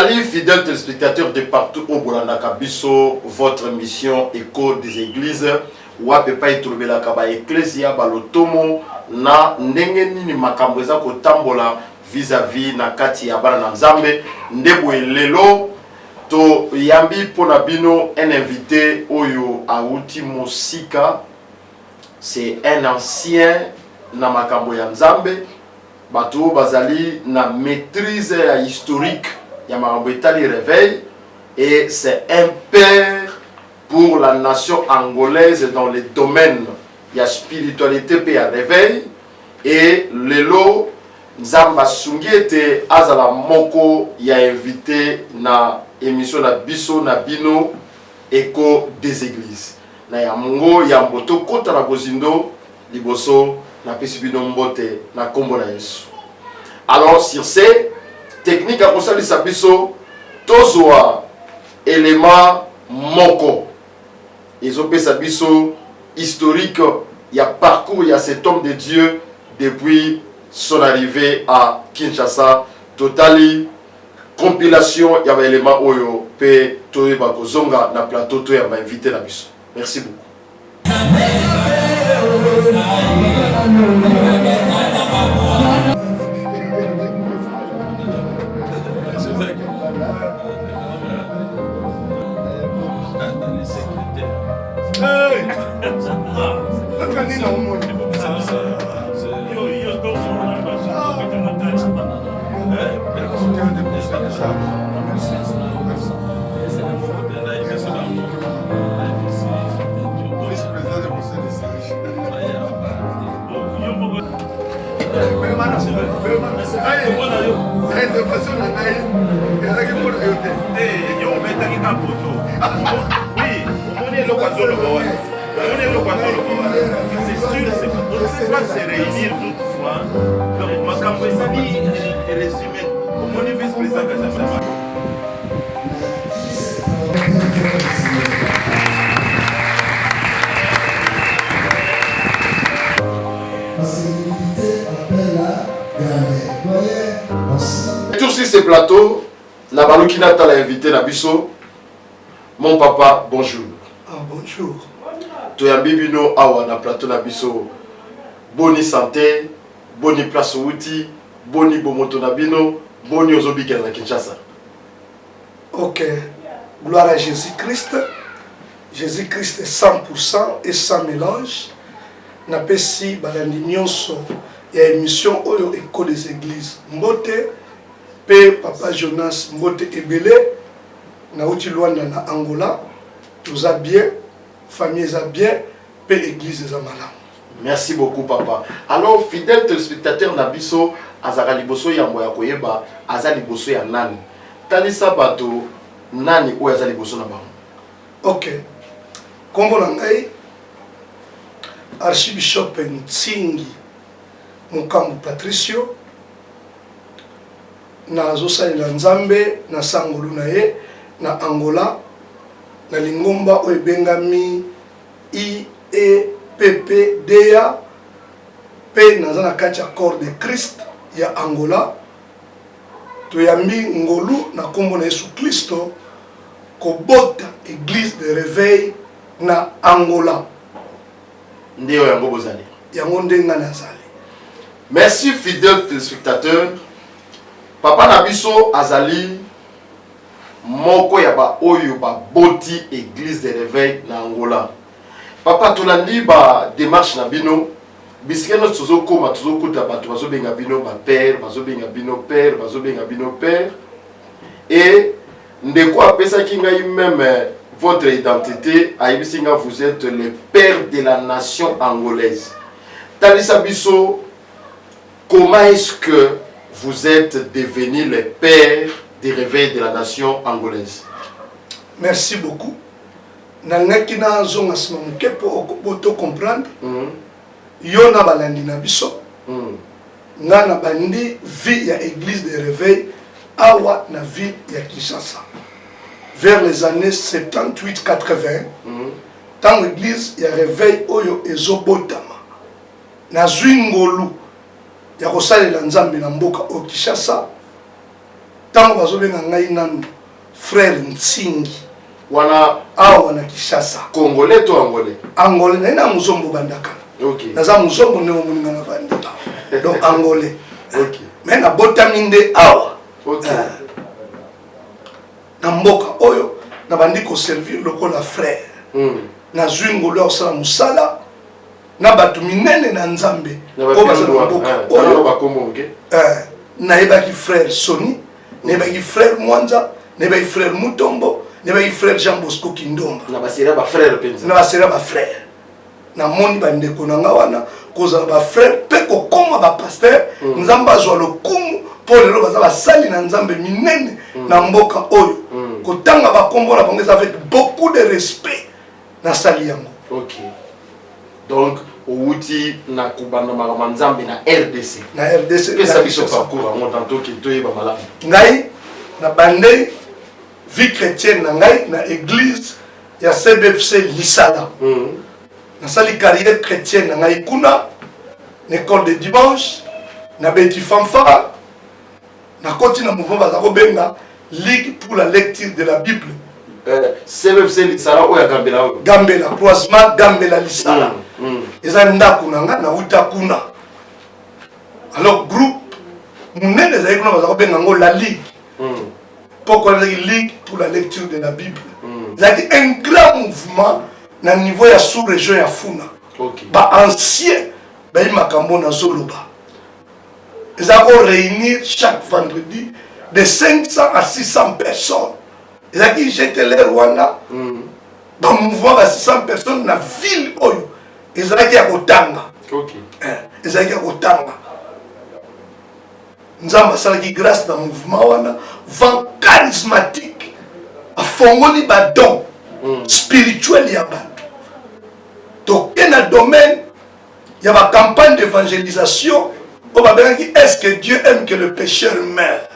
Salut fidèles téléspectateurs de partout au Bolanda Kabiso, votre mission Écho des Églises. Wapepa itulube la kaba Ecclesia balotomo na ndenge nini makambo eza kotambola vis-à-vis na kati ya bana na Nzambe. Ndebo lelo to yambi pona bino un invité oyo auti Mosika. C'est un ancien na makambo ya Nzambe. Bato bazali na maîtrise historique ya makambo etali réveil, et c'est un père pour la nation angolaise dans les domaines ya spiritualité pe ya réveil. Et lelo Nzamba Sungiete azala moko ya invité na émission na biso na bino Écho des Églises na ya mongo ya mboto kota na bozindo liboso na pesi bino mbote na kombo na Yesu. Alors sur ces techniques à kosalisa biso tozwa élément moko ezopesa biso historique ya parcours ya cet homme de Dieu depuis son arrivée à Kinshasa. Totali compilation ya ba élément oyo pe toyeba kozonga na plateau to ya ba invité na biso. Merci beaucoup. Sur ces plateaux, na balukina ta l'a invité na biso. Mon papa, bonjour. Ah, bonjour. Tu as bibino awa na plateau na biso. Boni santé, boni place outil, boni bomoto na bino, boni ozobi na Kinshasa. Ok. Gloire à Jésus-Christ. Jésus-Christ est 100% et sans mélange. Na pesi balandi nyonso ya émission oyo Écho des Églises. Mbote pe papa Jonas mbote ebele na uti Luanda na Angola. Tout a bien, famille a bien, pe église a malin. Merci beaucoup papa. Alors fidèle téléspectateur na biso azaka liboso ya mboya koyeba azali liboso ya nani. Talisa bato nani oyo azali liboso na bango. Ok. Kombo na ngai Archbishop Ntingi Mukambu Patricio na zosalela Nzambe na sangolu na ye na Angola na lingomba oyo ebengami IEPPDA pe naza na kati ya corps de Christ ya Angola. Toyambi ngolu na kombo na Yesu Kristo kobota église de réveil na Angola. Ndio yango bozali. Yango ndenga nazali. Merci fidèle téléspectateur. Papa Nabiso azali moko ya ba oyo ba boti église de réveil na Angola. Papa tolandi ba démarche na bino bisikeno tozokoma tozokuta bato bazobenga bino ba père, bazobenga bino père, bazobenga bino père, et ndeko apesaki ngai même votre identité ayibisinga vous êtes le père de la nation angolaise. Talisa biso, comment est-ce que vous êtes devenu le père des réveils de la nation angolaise? Merci beaucoup. Nangaki na zonga sima muke po to comprendre. Yo na balandi na biso. Nga na bandi vie ya église de réveil awa na ville ya Kinshasa. Vers les années 78-80, tant l'église ya réveil oyo ezobotama. Na zwingolu ya kosalela Nzambe na mboka o Kinshasa. Tango bazobenga ngai nanu frère Nsingi. Wana awa na Kinshasa. Congolais to Angolais? Angolais na muzombo bandaka. OK. Naza muzombo ne moninga na bandaka. Donc Angolais. OK. Mais na botaminde awa. OK. Na mboka oyo na bandi ko servir lokola frère. Na zwingolo ya osala musala na batu minene na Nzambe. Ko bazala mboka oyo bakomonge. Na ebaki frère Soni, na ebaki frère Mwanza, na ebaki frère Mutombo, na ebaki frère Jean Bosco Kindomba. Na basira ba frère penza. Na basira ba frère. Na moni bandeko na nga wana kozala ba frère pe ko koma ba pasteur, Nzambe azwa lokumu po lelo baza basali na Nzambe minene na mboka oyo. Kotanga ba kombo na bango avec beaucoup de respect na sali yango. OK. Donc outi na kubanda makama Nzambe na RDC. Na RDC pesa biso parcours en tant que toyeba malamu. Ngai na bande vie chrétienne na ngai na église ya CBFC Lisala. Na sali carrière chrétienne na ngai kuna na école de dimanche na beti fanfare na koti na mouvement bazako benga Ligue pour la lecture de la Bible. CBFC Lisala oya Gambela. Gambela croisement Gambela Lisala. Eza ndako na nga na uta kuna. Alors groupe munene za kuna bazako benga ngo la Ligue. Pourquoi la Ligue pour la lecture de la Bible? Il y a un grand mouvement na niveau ya sous-région ya Funa. OK. Ba ancien ba makambo na Zoloba. Ils vont réunir chaque vendredi de 500 à 600 personnes. Ils ont dit j'étais là Rwanda. Ba mouvement ba 600 personnes na ville oyo. Ils ont dit à Kotanga. OK. Ils ont dit à Kotanga. Nzamba salaki grâce dans mouvement wana vent charismatique afongoli ba don spirituel ya bato. Donc dans le domaine il y a ma campagne d'évangélisation on va bien dire est-ce que Dieu aime que le pécheur meure.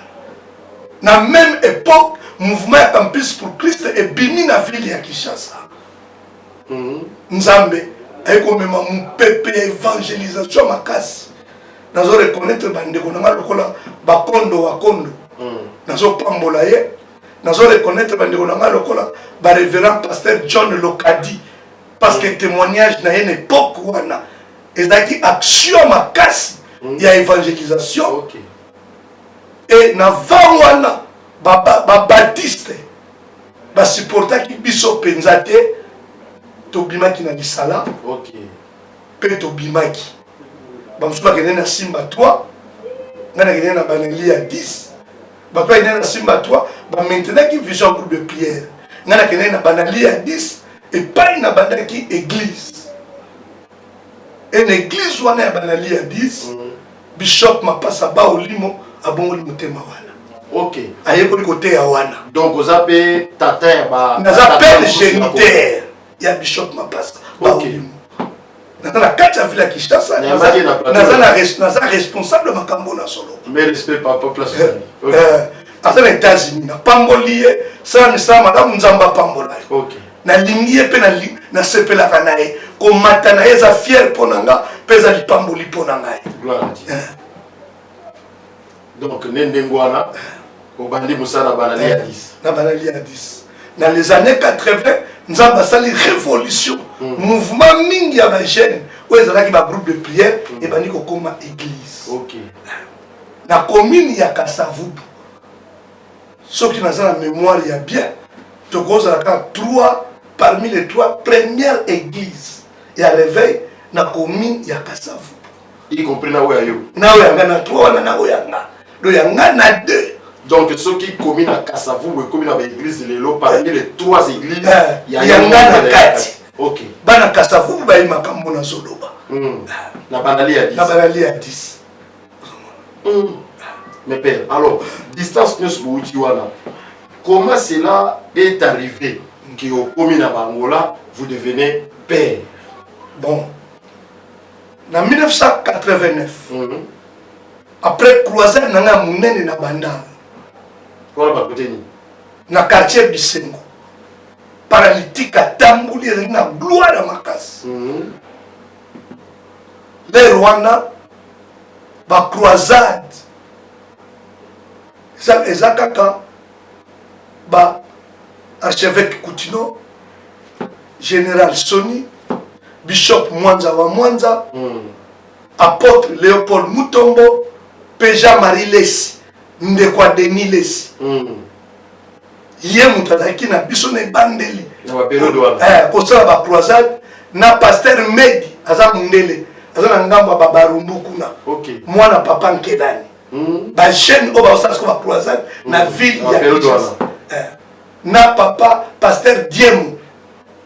Na même époque mouvement ya campus pour Christ et bimi na ville ya Kinshasa. Nzambe ayeko mema mupepe ya évangélisation makasi. Nazo reconnaître bandeko na lokola bakondo wa kondo. Nazo pambola ye. Nazo reconnaître bandeko na lokola ba révérend pasteur John Lokadi parce que témoignage na une époque wana ezaki action makasi ya évangélisation. OK. Et na wana ba baptiste ba supportaki biso penzate tobimaki na Lisala. OK. Pe tobimaki bamusuba kene na Simba 3 ngana kene na Baneli ya 10 bato kene na Simba 3 ba maintenant qui vision groupe de prière ngana kene na Baneli ya 10 et pas na bandaki église une église wana ya Baneli ya 10 bishop Mapasa ba olimo abongoli motema wana. OK. Ayekoli côté ya wana. Donc ozape tata ba na zapel géniteur ya bishop Mapasa ba olimo. Na kati ya ville ya Kinshasa naza responsable makambo na solo. Mais respect par peuple OK. Ata na États-Unis na pamboli ye sala misala malamu Nzamba pambola. OK. Na lingi ye pe na sepelaka na ye komata na ye eza fier mpo na nga mpe eza lipamboli mpo na ngai. Gloire à Dieu. Donc nendengwana obandi musala Banali ya 10. Na Banali ya 10. Dans les années 80 Nzamba sali révolution mouvement mingi ya ba jeune oyo ezalaki ba groupe de prière et bandi kokoma église. OK. Na commune ya Kasavubu soki naza na mémoire ya bien tokozalaka 3 parmi les 3 premières églises ya réveil na commune ya Kasavubu, y compris na oyo yo na oyanga na 3 wana na oyanga do yanga na 2. Donc ceux qui commune à Kasavubu et commune à l'église lelo parmi les 3 églises yanga na kati. OK. Bana Kasavubu ba makambo na Zoloba. Na Banali ya 10. Na Banali ya 10. Mais père, alors distance nous bouti wana. Comment cela est arrivé que au commune à Bangola vous devenez père? Bon. En 1989. Après croisade nanga munene na Bandal. Quoi ba côté ni? Na quartier Bisengo. Paralytique à tambouli na gloire à Makas. Les Rwanda ba croisade ça ezakaka ba archevêque Koutino, général Soni, bishop Mwanza wa Mwanza, apôtre Léopold Mutombo, Peja Marie Lesi, Ndekwa Denis Lesi. Yé mutazaki na biso ne bandeli. Na ba période wana. Kosala ba croisade na pasteur Medi aza mundele. Aza na ngambo ba barumbu kuna. OK. Mwana papa Nkedani. Ba jeune o ba osala ko ba croisade na ville ya Kinshasa. Na papa pasteur Diemu.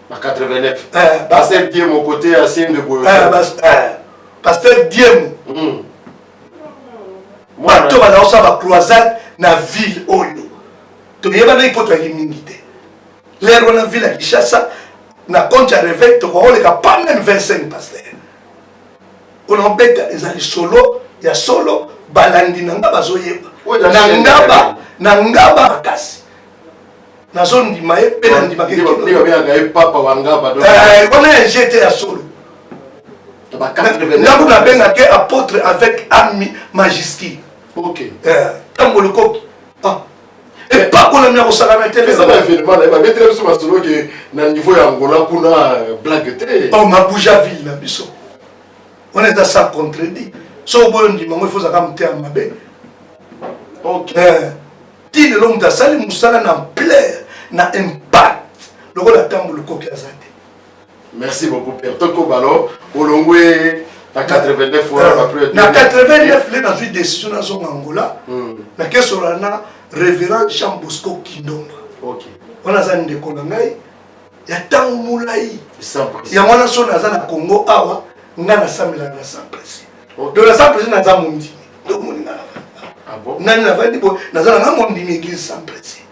En 89. Pasteur Diemu au côté à Sienne de Boyo. Pasteur Diemu. Bato ba osala ba croisade na ville oyo. Donc, il y a des gens qui ont l'air de la ville à Kinshasa, na compte à réveil, tu vois, il n'y a pas même 25 pasteurs. On a des solo, il y a solo, balandi, nangaba zoyeba. Nangaba akasi. Na zone di maye, penandi makeke. Il y a un papa wangaba. On a un GT à solo. Là, on a bien un apôtre avec ami majesté. OK. Tant le coq. Et pas qu'on a mis au salaire télé. Ça va événement là, mais très souvent solo que na niveau ya Angola kuna blague té. Oh ma bouja ville là biso. On est dans ça contredit. So bon dit il faut ça comme terme mabe. OK. Ti le long d'asali musala na plaire na impact. Le rôle attendre le coq azate. Merci beaucoup Père Toko Balo. Olongwe na 89 fois après. Na 89 les dans une décision dans son Angola. Na keso na révérend Jean Bosco Kindomba. OK. On a zan de kolongai ya tangu mulai. Sans pression. Ya mwana so na zana Congo awa ngana samela na sans pression. OK. De la sans pression na za mundi. Donc mundi na. Ah bon? Nani na vandi bo na zana ngamondi église sans pression.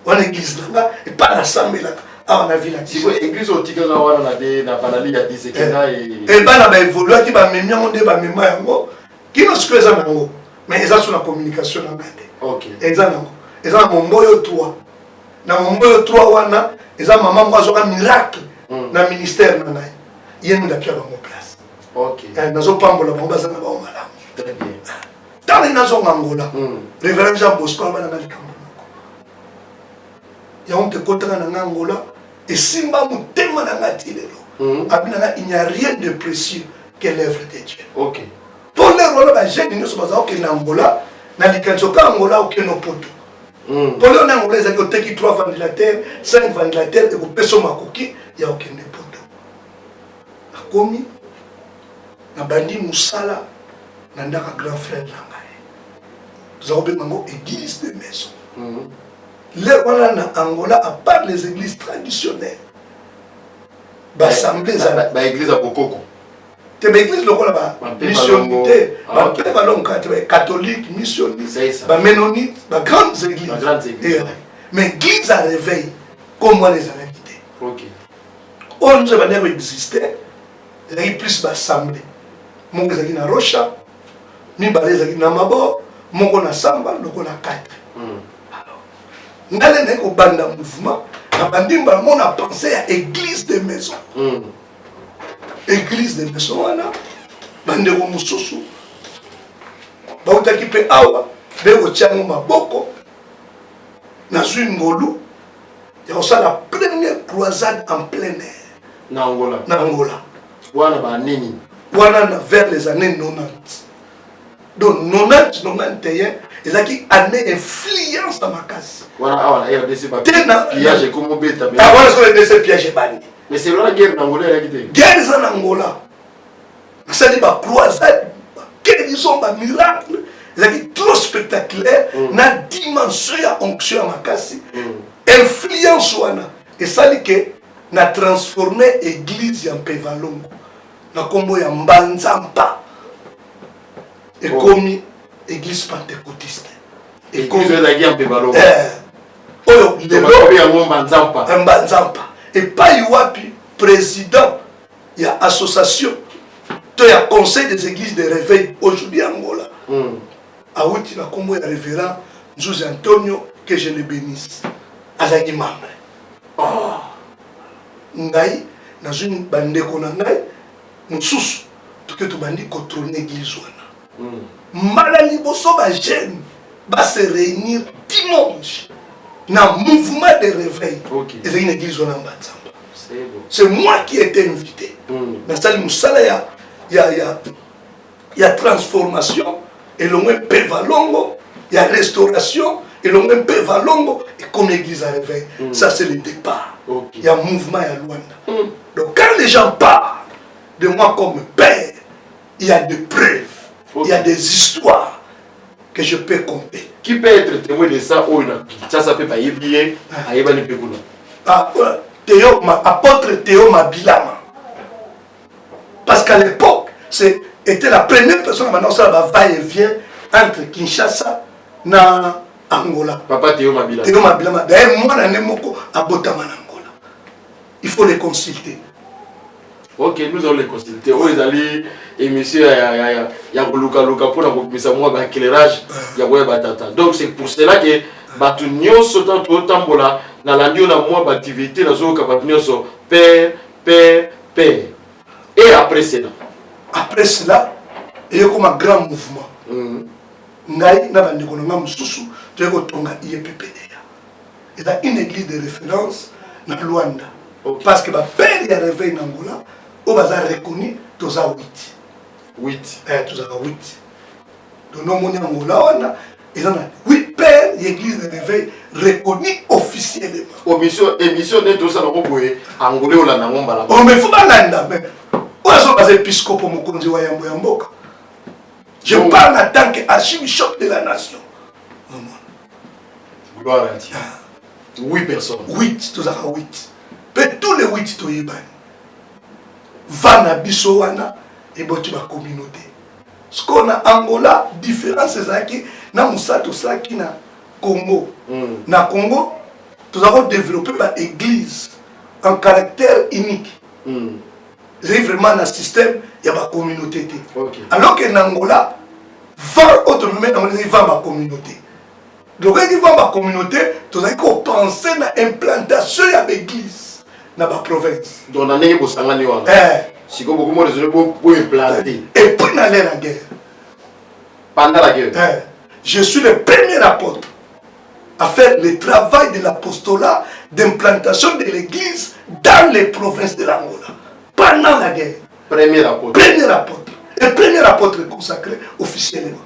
On église là et pas la samela awa na village. Si vous église au tikanga wana na de na banali ya 10 ekena et bana ba évoluer ki ba memia onde ba mema yango. Kino skweza nango. Mais ils ont sur la communication en gâté. OK. Exactement. Ils ont mon boyo 3. Dans mon boyo 3 wana, ils ont maman moi un miracle dans le ministère nana. Il y a une apia dans mon place. OK. Dans un pambo la bomba ça na ba mala. Très bien. Dans les nations Angola. Révérend Jean Bosco ba na likambo. Ya on te kotana na Angola et simba mutema na ngati lelo. Abina il n'y a rien de précieux que l'œuvre de Dieu. OK. Pour les rôles de gens qui sont en Angola, na likanzoka Angola aucun poto. Pour les Angolais qui ont teki 3 ventilateurs, 5 ventilateurs et au peso makoki, il y a aucun poto. Akomi na bandi musala na ndaka grand frère langaye. Nous avons besoin église de maison. Les rôles na Angola à part les églises traditionnelles. L'assemblée ba église à Bokoko. Tu es l'église là missionnaire, catholique, missionnaire, ménonite, grandes églises. Mais l'église a réveil, comment les a quittés. OK. On ne va pas exister, il y a plus d'assemblée. Mon gars qui na Rocha, mi balé qui na Mabo, mon gars na Samba, le gars na 4. Alors, n'allez pas au banda mouvement, na bandimba mon a pensé à église de maison. Église de maison wana bandeko mususu bautaki pe awa be otiango maboko na zwi ngolu ya osala première croisade en plein air na Angola wana ba nini wana na vers les années 90 donc 90 91 ezaki année influence dans ma case wana awa na RDC ba piège comme beta mais wana so RDC piège bani. Mais c'est la guerre en Angola qui était. Guerre en Angola. Ça dit bah croisade, guérison, bah miracle. C'est trop spectaculaire. Na dimension ya onction à makasi. Influence wana. Et ça dit que na transformé église en Pevalongo. Na kombo ya Mbanzampa. Et comme église pentecôtiste. Et comme ça dit en Pevalongo. Oyo le Mbanzampa. Et pas Iwapi, président, il y a association, il y a conseil des églises de réveil aujourd'hui en Angola. A outi la combo ya révérend José Antonio, que je le bénisse. Azaki membre. Oh, ngai, dans une bande qu'on a ngai, tout que tu bandi contrôle l'église wana. Malali boso ba jeune, va se réunir dimanche dans le mouvement de réveil. Et c'est une église au Namba. C'est moi qui ai été invité. Mais ça, il y a transformation, et l'on est pévalongo, il y a restauration, et l'on est pévalongo, et comme l'église à réveil. Ça, c'est le départ. Il y a un mouvement à Luanda. Donc, quand les gens parlent de moi comme père, il y a des preuves, il y a des histoires que je peux compter. Qui peut être témoin de ça? Ça peut pas y oublier. Apôtre Théo Mabilama. Parce qu'à l'époque, c'était la première personne maintenant ça va et vient entre Kinshasa et Angola. Papa Théo Mabilama. Théo Mabilama. D'ailleurs, moi, je suis à Botama Angola. Il faut les consulter. Ok, nous allons les consulter. Oh, ils allaient émission, il y a Luka pour la éclairage, il y a Batata. Donc c'est pour cela que Batunio sautant au tambola, dans la nuit, on a moins d'activité, dans le Capatunio sur père. Et après cela? Après cela, il y a comme un grand mouvement. Ngai na bandikonga mususu tu eko tonga IEPPDA. Et là une église de référence na Luanda. Parce que ba père ya réveil na Angola, au bazar reconnu tous à 8. Tous à 8. Donc nous mon Angola wana, ils ont 8 pères l'église de réveil reconnue officiellement. Émission de tout ça na boye Angolais ou la na ngomba la. Oh mais faut pas landa mais. Oazo bazar épiscope mokonzi wa yambo ya mboka. Je parle en tant qu'archibishop de la nation. Gloire à Dieu. 8 personnes. 8, tous à 8. Mais tous les 8, tu es ban. Va na biso wana et botu ba communauté. Ce qu'on a Angola, différence c'est qui na musato ça qui na Congo. Na Congo, nous avons développé une église en caractère unique. C'est vraiment un système, il y a ma communauté. Alors que en Angola, 20 autres membres dans ma communauté. Donc, quand ils vont ma communauté, tu as pensé à l'implantation de l'église dans ma province. Donc, on a des gens si vous avez des gens pour implanter. Et puis, on allait la guerre. Pendant la guerre. Je suis le premier apôtre à faire le travail de l'apostolat d'implantation de l'église dans les provinces de l'Angola. Pendant la guerre. Premier apôtre. Premier apôtre. Et premier apôtre consacré officiellement.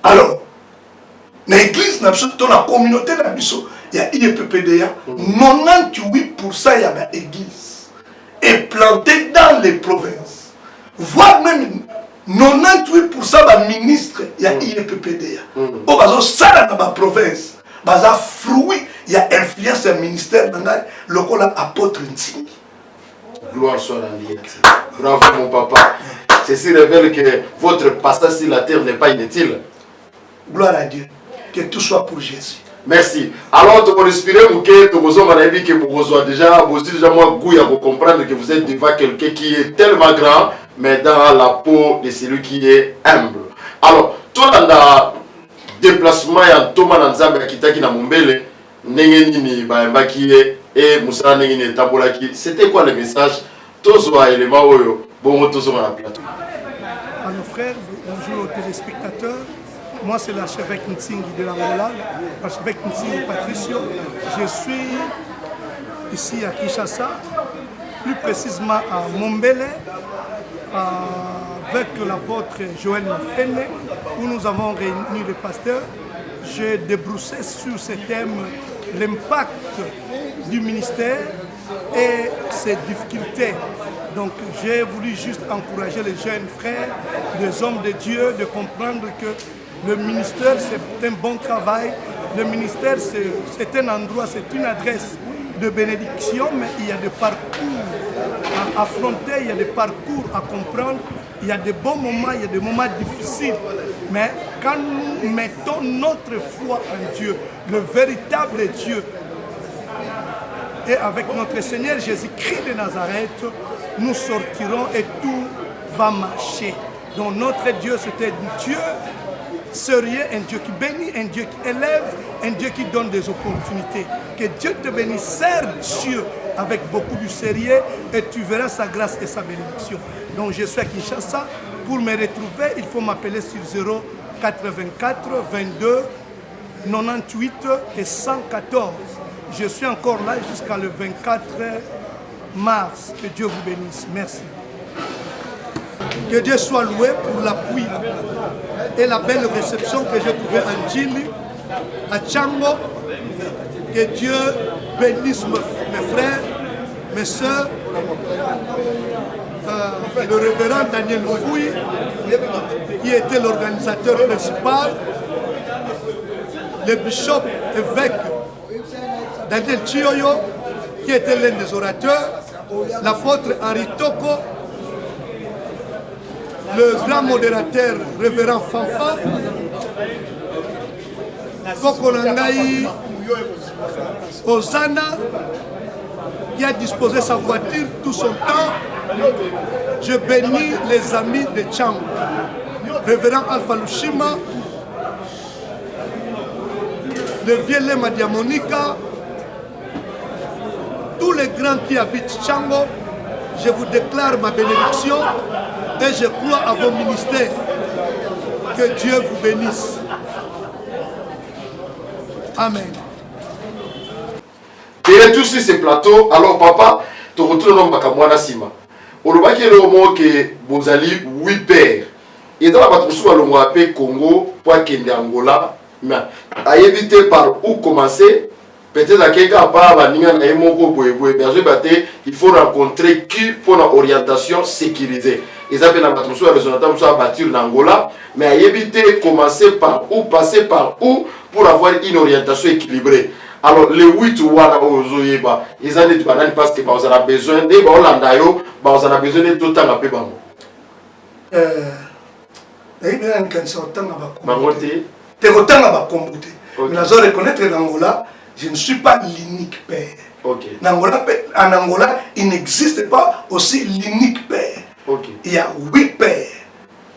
Alors, dans l'église, dans la communauté, il y a IEPPDA, 98% il y a une église. Et plantée dans les provinces. Voire même 98% des ministres, il y a IEPPDA. Au bas ça dans la province, il fruit, il y a influence du ministère dans le col apôtre Ntsimi. Gloire soit à Dieu. Bravo mon papa. Ceci révèle que votre passage sur la terre n'est pas inutile. Gloire à Dieu. Que tout soit pour Jésus. Merci. Alors, tu peux respirer, que tu as déjà goût à comprendre que vous êtes devant quelqu'un qui est tellement grand, mais dans la peau de celui qui est humble. Alors, toi, dans le déplacement, il y a Thomas Nanzambe qui est à Mombele, Nengenini, et Moussa Nengenini, Tabolaki. C'était quoi le message? Tous les éléments, bon, tous sur la plateau. Alors, frère, bonjour aux téléspectateurs. Moi, c'est l'archevêque Ntingi de l'Angola, l'archevêque Ntingi Patricio. Je suis ici à Kinshasa, plus précisément à Mombele, avec l'apôtre Joël Mafene, où nous avons réuni les pasteurs. J'ai débroussé sur ce thème l'impact du ministère et ses difficultés. Donc j'ai voulu juste encourager les jeunes frères, les hommes de Dieu, de comprendre que le ministère, c'est un bon travail. Le ministère, c'est un endroit, c'est une adresse de bénédiction, mais il y a des parcours à affronter, il y a des parcours à comprendre. Il y a des bons moments, il y a des moments difficiles. Mais quand nous mettons notre foi en Dieu, le véritable Dieu, et avec notre Seigneur Jésus-Christ de Nazareth, nous sortirons et tout va marcher. Donc notre Dieu, c'est un Dieu sérieux, un Dieu qui bénit, un Dieu qui élève, un Dieu qui donne des opportunités. Que Dieu te bénisse, serre Dieu avec beaucoup de sérieux et tu verras sa grâce et sa bénédiction. Donc je suis à Kinshasa. Pour me retrouver, il faut m'appeler sur 84 22 98 et 114. Je suis encore là jusqu'à le 24 mars. Que Dieu vous bénisse. Merci. Que Dieu soit loué pour l'appui et la belle réception que j'ai trouvée à Djili, à Tchango. Que Dieu bénisse mes frères, mes soeurs. Le révérend Daniel Fouy, qui était l'organisateur principal, le bishop évêque Daniel Chioyo, qui était l'un des orateurs, l'apôtre Henri Toko, le grand modérateur révérend Fanfa, Kokolangaï Osana, qui a disposé sa voiture tout son temps. Je bénis les amis de Tchango, révérend Alpha Lushima, le vieux Lema Diamonika, tous les grands qui habitent Tchango. Je vous déclare ma bénédiction et je crois à vos ministères. Que Dieu vous bénisse. Amen. Et tous ces plateaux, alors papa, tu retournes dans Makamwana Sima. Au Lubaki, il y a que vous allez 8 pères. Et dans la bataille, vous allez Congo, pour Kende Angola. Mais à éviter par où commencer, peut-être à quelqu'un part, il faut rencontrer qui pour une orientation sécurisée. Ils appellent la bataille, la bâtir d'Angola. Mais à éviter commencer par où, passer par où, pour avoir une orientation équilibrée. Alors, les 8 ouana ozoyeba, ils ont dit parce que vous avez besoin de Holandayo, vous avez besoin de tout le temps à Pébango. Mais je reconnaître l'Angola, je ne suis pas l'unique père. Okay. En Angola, il n'existe pas aussi l'unique père. Okay. Il y a 8 pères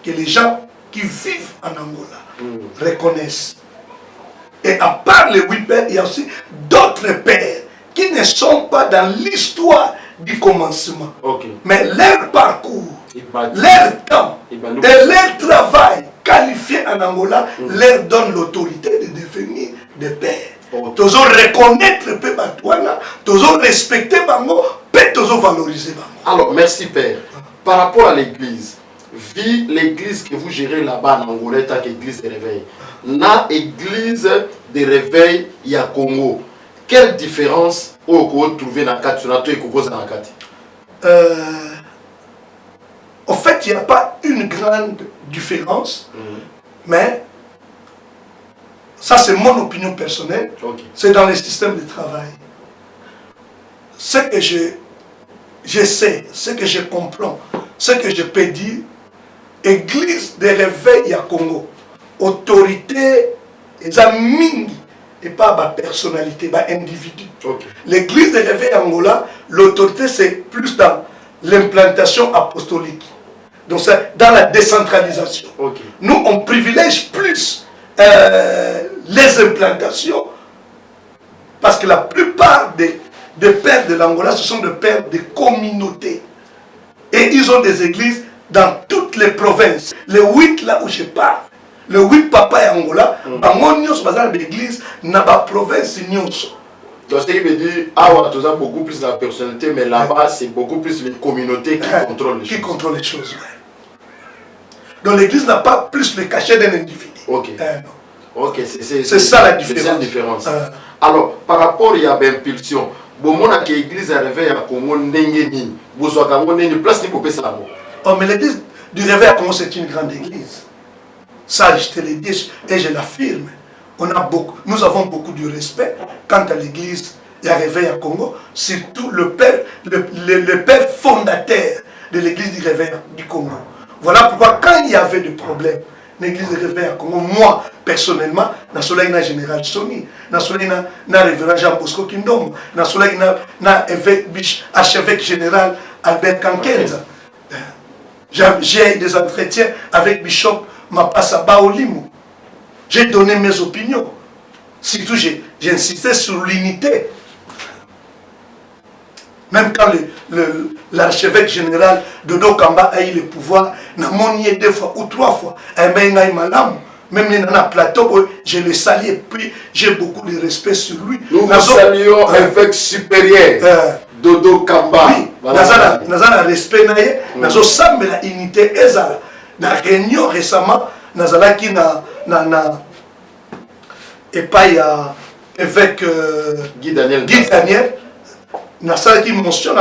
que les gens qui vivent en Angola reconnaissent. Et à part les 8 pères, il y a aussi d'autres pères qui ne sont pas dans l'histoire du commencement. Okay. Mais leur parcours, leur temps et leur travail qualifié en Angola leur donne l'autorité de devenir des pères. Tous reconnaître peu Batouana, tous respecter Bango, peu tous valoriser Bango. Alors, merci Père. Par rapport à l'église, vu l'église que vous gérez là-bas en Angola, tant qu'église de réveil, na église de réveil, il y a Congo. Quelle différence vous trouvez dans le cadre et en fait, il n'y a pas une grande différence, mais ça c'est mon opinion personnelle, c'est dans les systèmes de travail. Ce que je sais, ce que je comprends, ce que je peux dire, église de réveil à Congo, autorité, et amis, et pas ma personnalité, ma individu. L'église de réveil à Angola, l'autorité c'est plus dans l'implantation apostolique. Donc c'est dans la décentralisation. Nous on privilège plus les implantations parce que la plupart des pères de l'Angola, ce sont des pères de communautés. Et ils ont des églises dans toutes les provinces. Les 8 là où je parle, les 8 papas et Angola, dans l'église, dans la province. Donc, ce qui veut dire, tu as beaucoup plus la personnalité, mais là-bas, c'est beaucoup plus les communautés qui contrôlent les choses. Qui contrôlent les choses, Donc, l'église n'a pas plus le cachet d'un individu. Ok, c'est ça la différence. C'est la différence. Alors, par rapport à l'impulsion, l'église arrivée à Congo, place mais l'église du réveil à Congo, c'est une grande église. Ça, je te le dis et je l'affirme. Nous avons beaucoup de respect quant à l'église et à Réveil à Congo, surtout le père fondateur de l'église du Réveil du Congo. Voilà pourquoi quand il y avait des problèmes, l'église du Réveil à Congo, moi personnellement, dans soleil na général Soni, dans soleil na révérend Jean Bosco Kindom, dans soleil na archevêque général Albert Kankenza. J'ai eu des entretiens avec Bishop Mapassa Baolimu. J'ai donné mes opinions. Surtout, j'ai insisté sur l'unité. Même quand l'archevêque général de Dokamba a eu le pouvoir, n'a monié 2 fois ou 3 fois. même dans un plateau, je le salue et puis j'ai beaucoup de respect sur lui. Nous vous saluons évêque supérieur Dodo Kamba. Oui, nous avons respect, nous avons samé la unité. Dans la réunion récemment, nous avons qui et pas évêque Guy Daniel. Nous avons qui mentionne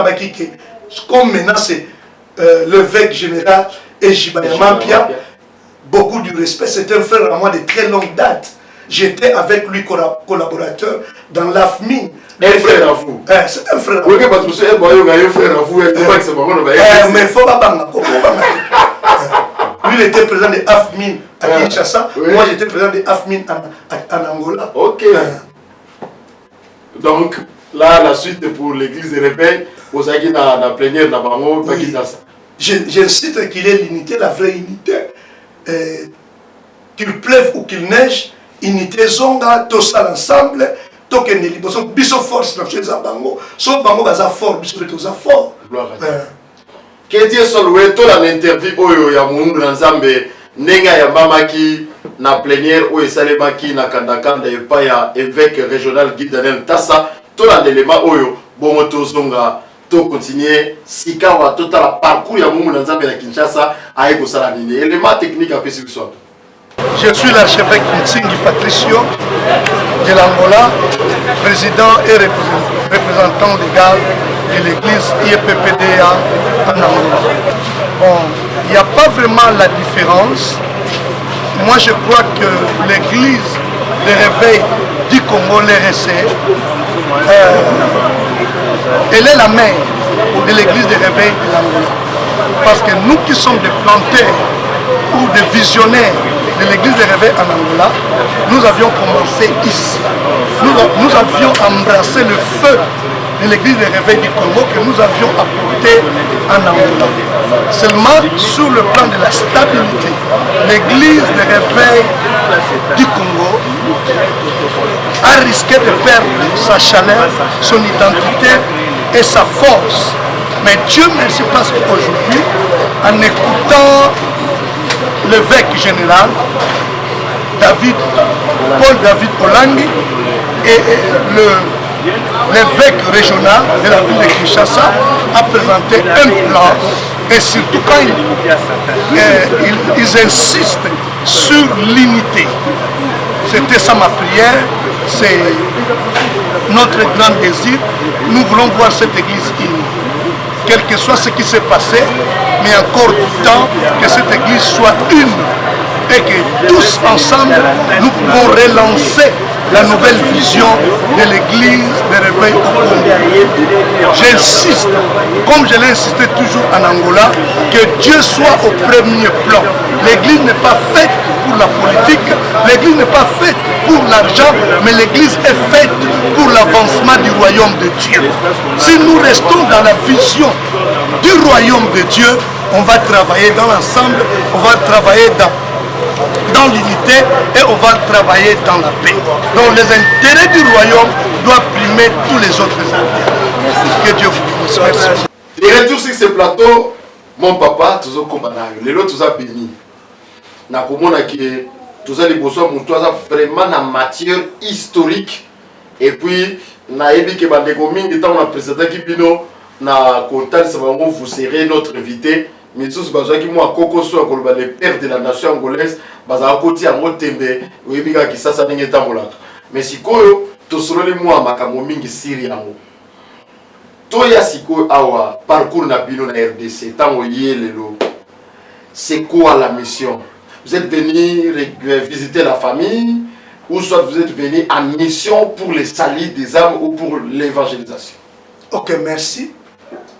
comme maintenant c'est l'évêque général et Jibayama Pia. Beaucoup de respect, c'est un frère à moi de très longue date. J'étais avec lui collaborateur dans l'AFMIN. Un frère à vous. C'est un frère à vous. Oui, parce que c'est un frère à vous. Mais il faut pas lui, il était président de AFMIN à Kinshasa. Moi, j'étais président de AFMIN en Angola. Ok. Donc, là, la suite pour l'église de réveil, vous avez dans la plénière, dans Bango, j'insiste qu'il ait l'unité, la vraie unité. Qu'il pleuve ou qu'il neige, unité zonga, tout ça ensemble, tout que nous libérons, biso force dans chez Bango, so Bango baza fort, biso tout ça fort. Que Dieu soit loué, tout la interview oyo ya mundu na Nzambe, nenga ya mamaki na plénière oyo salemaki na kandakanda epa ya évêque régional Guy Daniel Tassa, tout la élément oyo bongo to zonga. To continuer sikawa total la parcours ya mungu na Nzambe na Kinshasa aiko sala nini élément technique à pesi biso. Je suis l'archevêque Nsingi Patricio de l'Angola, président et représentant légal de l'église IEPPDA en Angola. Bon, il n'y a pas vraiment la différence. Moi je crois que l'église de réveil du Congo, l'RSC, elle est la mère de l'église de réveil de l'Angola. Parce que nous qui sommes des planteurs ou des visionnaires de l'église de réveil en Angola, nous avions commencé ici. Nous avions embrassé le feu de l'église de réveil du Congo que nous avions apporté en Angola. Seulement sur le plan de la stabilité, l'église de réveil du Congo a risqué de perdre sa chaleur, son identité et sa force. Mais Dieu merci parce qu'aujourd'hui, en écoutant l'évêque général, Paul David Olangi, et l'évêque régional de la ville de Kinshasa a présenté un plan. Et surtout quand ils insistent sur l'unité. C'était ça ma prière, c'est notre grand désir. Nous voulons voir cette église unie. Quel que soit ce qui s'est passé, mais encore du temps que cette église soit une et que tous ensemble nous pouvons relancer la nouvelle vision de l'église de réveil au Congo. J'insiste, comme je l'ai insisté toujours en Angola, que Dieu soit au premier plan. L'église n'est pas faite pour la politique, l'église n'est pas faite pour l'argent, mais l'église est faite pour l'avancement du royaume de Dieu. Si nous restons dans la vision du royaume de Dieu, on va travailler dans l'ensemble, on va travailler dans l'unité et on va travailler dans la paix. Donc les intérêts du royaume doivent primer tous les autres intérêts. Que Dieu vous bénisse. Merci. Les retours sur ce plateau, mon papa, tous les commandaires, les autres, tous les bénis. Na komona ki tous les besoins, mon toi vraiment na matière historique et puis na ebi ke bandeko mingi tant on a présenté ki bino na contact ça va vous serez notre invité. Mais tous les qui moi Koko so les pères de la nation angolaise baza côté en motembe oyebika ki sasa ndenge tambolaka mais sikoyo to solo le moi makambo mingi siri yango to ya sikoyo awa parcours na bino na RDC tango yelelo c'est quoi la mission? Vous êtes venu visiter la famille ou soit vous êtes venu en mission pour le salut des âmes ou pour l'évangélisation? Ok, merci.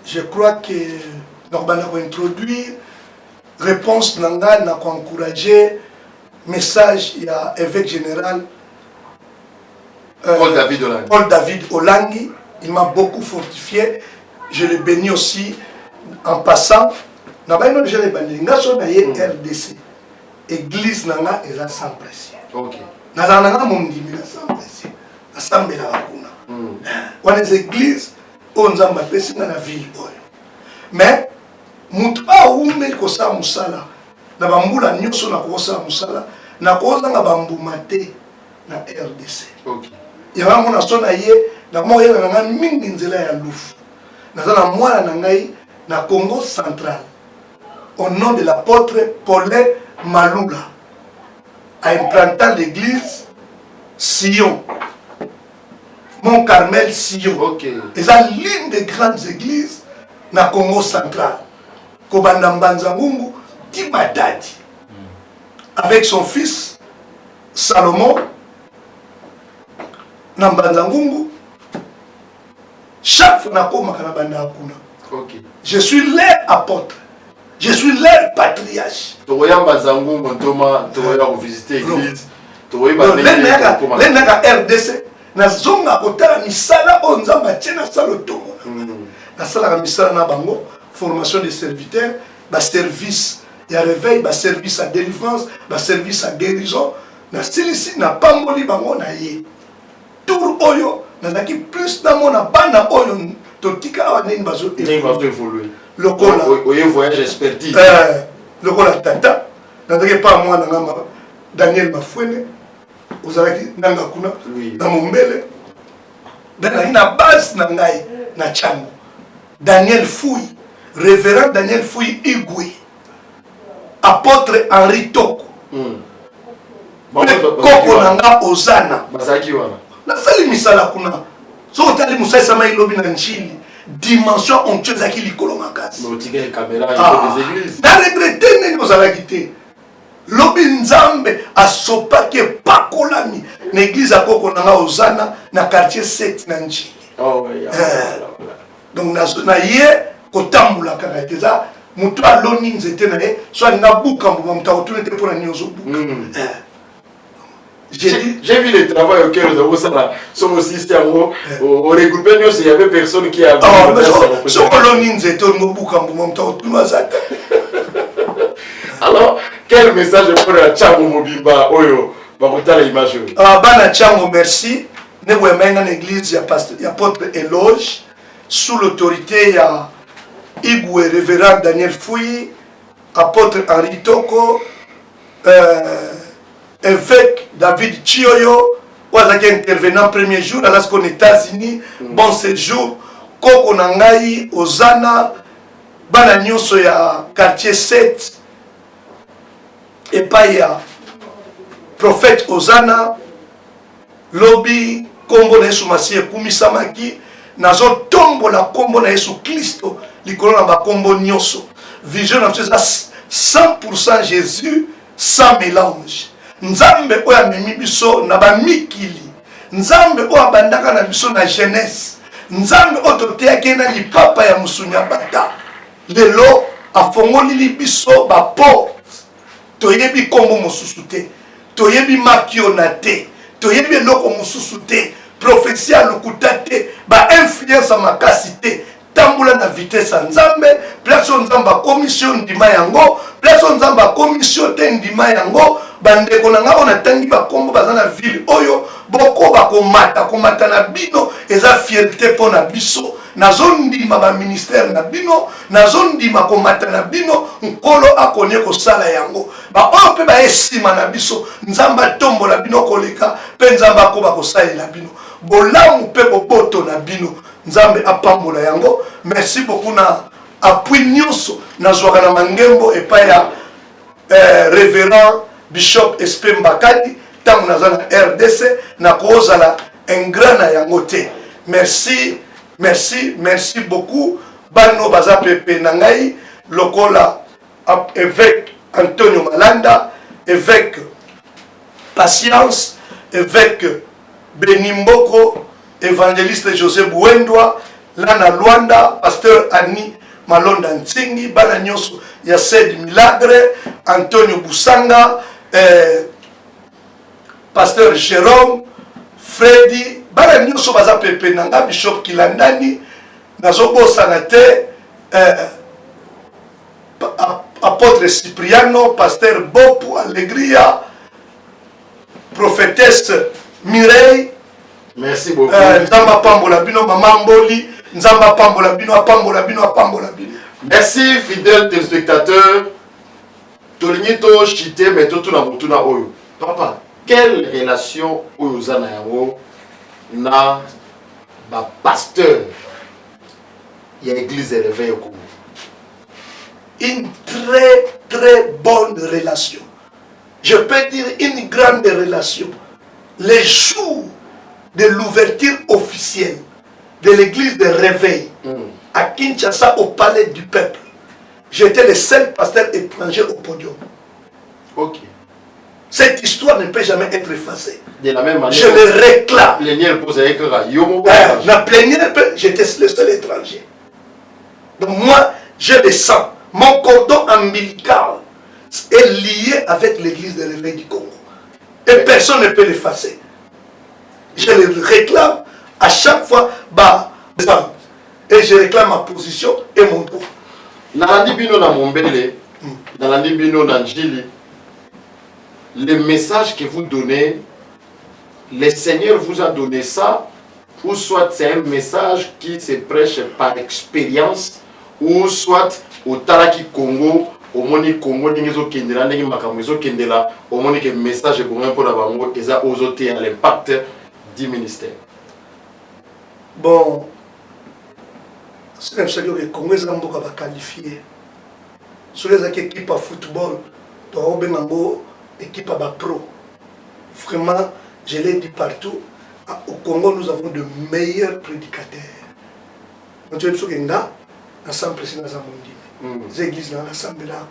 Je crois que Norban a introduit réponse nanga n'a encouragé message il y a évêque général Paul David Olangi. Il m'a beaucoup fortifié. Je le bénis aussi en passant. N'a pas une RDC. Église nanga est sans pression. Ok. Nanga mondimi sans pression. Assemblée la bakuna. On est église on zamba pesi na ville boy. Mais mutu a ume kosa musala. Na bambula nyoso na kosa musala na kozanga bambuma te na RDC. OK. Ya ngo na sona ye na mo yela na mingi nzela ya lufu. Na za na mwana na ngai na Congo central. Au nom de l'apôtre Paulin Malula, a implanté l'église Sion. Mont Carmel Sion. OK. Et c'est l'une des grandes églises na Congo central. Kobanda Mbanzangungu Timatadi. Avec son fils Salomon na Mbanzangungu. Chaque fois na koma kana banda akuna. OK. Je suis leur apôtre. Je suis leur patriarche. Toya Mbanzangungu Ntoma toya visiter l'église. Toya ba RDC na zonga kotala misala o nzamba tiena salo tongo. Na sala misala na bango formation des serviteurs, ba service ya réveil, ba service à délivrance, ba service à guérison. Na silisi na pamboli bango na ye. Tour oyo na zaki plus na mona bana oyo totika awa nini bazo évoluer. Le cola. Oye voyage expertise. Le cola tata. Na zaki pas moi na ngama Daniel Mafwene. Ozalaki nanga kuna na Mombele. Na base na ngai na Chango. Daniel Fouy, révérend Daniel Fouy Igwe. Apôtre Henri Toko. Koko nanga Ozana. Bazaki wana. Na sali misala kuna. So tali musasa mai lobi na nchili. Dimension onctueuse aki likolo makasi. No tika caméra des églises. Na regretter neni ozalaki te. Lobi nzambe asopaki pakolami na église ya Koko nanga Ozana na quartier 7 na nchili. Oh yeah. Donc na ye kotambula kaka teza mutu aloni nzete na ye so alinga buka mbuma mutako tune te pona nyozo buka. J'ai vu les travaux auxquels nous avons ça, son système, au regroupé, il y avait personne qui avait. Alors, quel message pour la Tchango Mobimba, Oyo, Bakota l'image? Bana Tchango, merci. Nous avons une église, il y a apôtre Éloge, sous l'autorité, il y a Igwe, révérend Daniel Fouy, apôtre Henri Toko, évêque David Chioyo, intervenant premier jour à l'Ascon États-Unis, bon séjour, Koko Nangai, Ozana, Bana Nyonso ya quartier 7, et pas ya prophète Ozana, Lobby, Kombo na Yesu Masiye Kumisamaki, nazo tombo la Kombo na Yesu Kristo, likolo na ba Kombo Nyonso. Vision na 100% Jésus, sans mélange. Nzambe oya memi biso na ba mikili. Nzambe oya bandaka na biso na jeunesse. Nzambe ototeaki na lipapa ya musunya bata. Lelo afongoli li biso ba porte. Toyebi kombo mosusu te. Toyebi makiona te. Toyebi eloko mosusu te. Prophétie ya lokuta te. Ba influence makasi te. Tambula na vitesse nzambe. Place nzamba commission ndima yango. Place nzamba commission te ndima yango. Bandeko na nga ona tangi ba kombo baza na ville oyo boko komata na bino eza fierté pona biso nazondima ba ministère na bino nazondima komata na bino nkolo akonye ko sala yango ba oyo pe ba esima na biso nzamba tombola bino koleka pe nzamba ko ba kosalela bino bolamu pe boboto na bino nzambe apambola yango. Merci beaucoup na appui nyonso nazwaka na mangembo epai ya révérend Bishop SP Mbakadi, tant que RDC, na kozala un grand na yangote. Merci, merci, merci beaucoup. Bano baza pepe nangai, lokola évêque Antonio Malanda, évêque Patience, évêque Benimboko, évangéliste José Bouendoa, Lana Luanda, pasteur Annie Malonda Ntingi, bana nyonso ya Sed Milagre, Antonio Busanga, pasteur Jérôme, Freddy, bana nyonso baza pepe nanga Bishop Kilandani, nazobosa na te, apôtre Cipriano, pasteur Bopu Alegria, prophétesse Mireille. Merci beaucoup. Nzamba pambola bino mama Mboli, nzamba pambola bino apambola bino apambola bino. Merci fidèles téléspectateurs. Tolinito chité mais tout na mutuna oyo. Papa, quelle relation vous avez na ba pasteur il y a l'église de réveil au Congo? Une très bonne relation. Je peux dire une grande relation. Les jours de l'ouverture officielle de l'église de réveil à Kinshasa au palais du peuple, j'étais le seul pasteur étranger au podium. Ok. Cette histoire ne peut jamais être effacée. De la même manière, je le réclame. La plénière, j'étais le seul étranger. Donc moi, je le sens. Mon cordon ombilical est lié avec l'église de réveil du Congo. Et personne ne peut l'effacer. Je le réclame à chaque fois. Et je réclame ma position et mon droit. Le message que vous donnez, le Seigneur vous a donné ça, ou soit c'est un message qui se prêche par expérience, ou soit au Taraki Congo, au Moni Congo, au Moni que message pour un peu d'avant, et ça aux autres à l'impact du ministère. Bon, c'est un sérieux que le Congo est qualifié. Sur les équipes à football, équipe à pro. Vraiment, je l'ai dit partout, au Congo, nous avons de meilleurs prédicateurs. Nous avons des gens ensemble président dans le monde. Les églises dans l'assemblée là.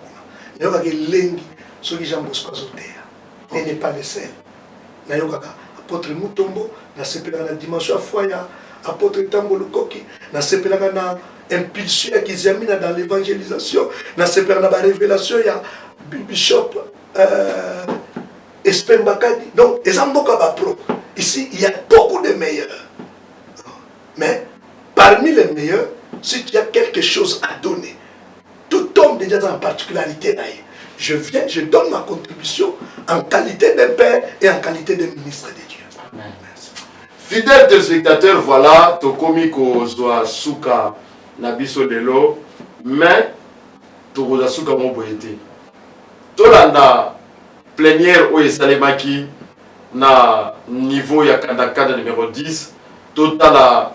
Il y a des lengi, ceux qui ont besoin de il n'est pas le seul. Il y a apôtre Mutombo, il y a la dimension à foyer, apôtre Tambolo Koki, il y a impulsion qui examine dans l'évangélisation, il y a la révélation, il y a Bishop Espen Bakadi. Donc, les Amboka pro. Ici, il y a beaucoup de meilleurs. Mais, parmi les meilleurs, si tu as quelque chose à donner, tout homme déjà dans la particularité, je viens, je donne ma contribution en qualité de père et en qualité de ministre de Dieu. Amen. Fidèles téléspectateurs, voilà, Tokomi Kozwa Suka Nabiso Delo, mais Tokoza Suka Moboyete. Tolanda plénière où est Salemaki na niveau ya Kandakanda numéro 10, total la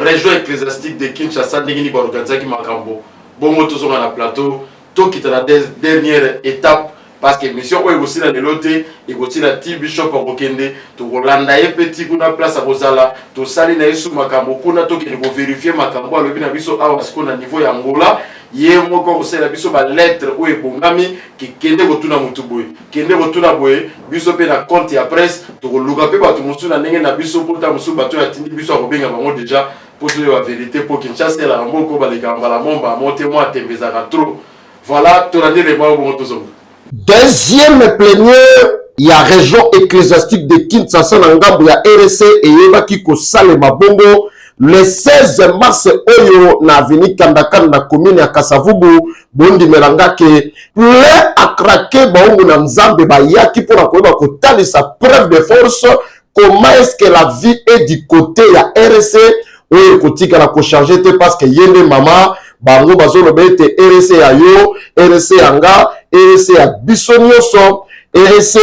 région ecclésiastique de Kinshasa ndengini ba organiser makambo. Bongo to zonga na plateau, to kita la dernière étape parce que mission est aussi dans l'autre et aussi la team bishop okende to Rolanda e petit kuna place à Rosala, to sali na yesu makambo kuna to ki vérifier makambo alobi na biso awa siko na niveau ya Angola. Yé moko osela biso ba lettre ou ebongami ki kende kotuna mutu boye kende kotuna boye biso pe na compte ya presse to luka pe bato musu na ndenge na biso pota musu bato ya tindi biso akobenga bango déjà pour la vérité pour Kinshasa la moko ba lekamba la momba monte moi tembezaka trop. Voilà to rendre les mots bon tozo. Deuxième plénière, il y a région ecclésiastique de Kinshasa na ngambo ya RC et yebaki ko salema bongo. Le 16 mars, Oyo na aveni Kandakanda na commune ya Kasavubu, bondi melanga ke plein à craquer baongo na nzambe ba yaki pour akoyeba ko tali sa preuve de force. Comment est-ce que la vie est du côté ya RC? Oyo kotika la ko changer te parce que yende mama bango bazolo bete RC ya yo, RC anga, RC ya bisonyoso. RC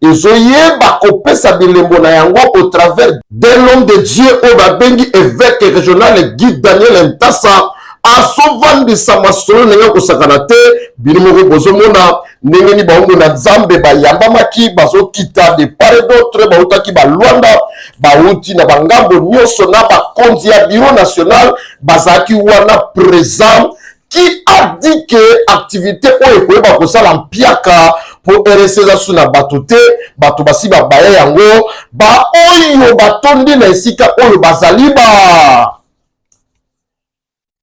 Ezoye bakopesa bilembo na yango au travers d'un homme de Dieu au babengi évêque régional Guy Daniel Ntassa a souvent de samasolo nenga kosakana te bilimo bozomona ndengeni baongo na Nzambe ba yamba maki bazo kita de part et d'autre ba utaki ba Luanda ba uti na bangambo nyoso na ba konzi ya bureau national bazaki wana présent qui a dit que activité oyo koyeba kosala mpiaka pour RC za suna batote bato basi ba baya yango ba oyo batondi na esika oyo bazali ba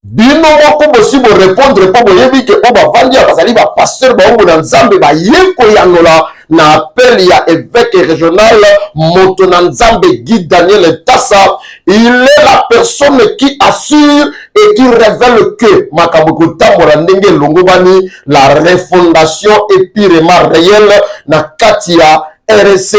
bino moko bosi bo répondre po boyebi ke o bavandi ya bazali ba pasteur baongo na Nzambe ba yeko yangola na appel ya évêque régional moto na Nzambe Guy Daniel Ntassa. Il est la personne qui assure et qui révèle que makambo tambola ndenge longobani la refondation est purement réelle na katia RC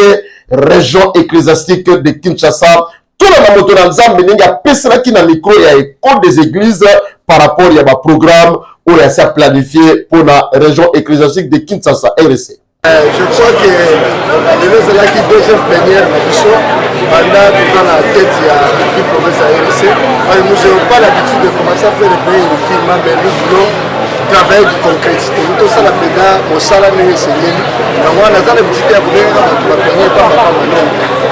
région ecclésiastique de Kinshasa. Tout le monde na Nzambe ndenge apesela ki na micro ya école des églises par rapport ya ba programme ou ya sa planifié pour la région ecclésiastique de Kinshasa RC. Je crois que les là qui deuxième plénière pendant tout dans la tête il y a une province à RC. Nous n'avons pas l'habitude de commencer à faire des pays de film, mais nous voulons travailler du concrétité. Nous tous ça la pédale, au salaire n'est pas donc on a dans les petites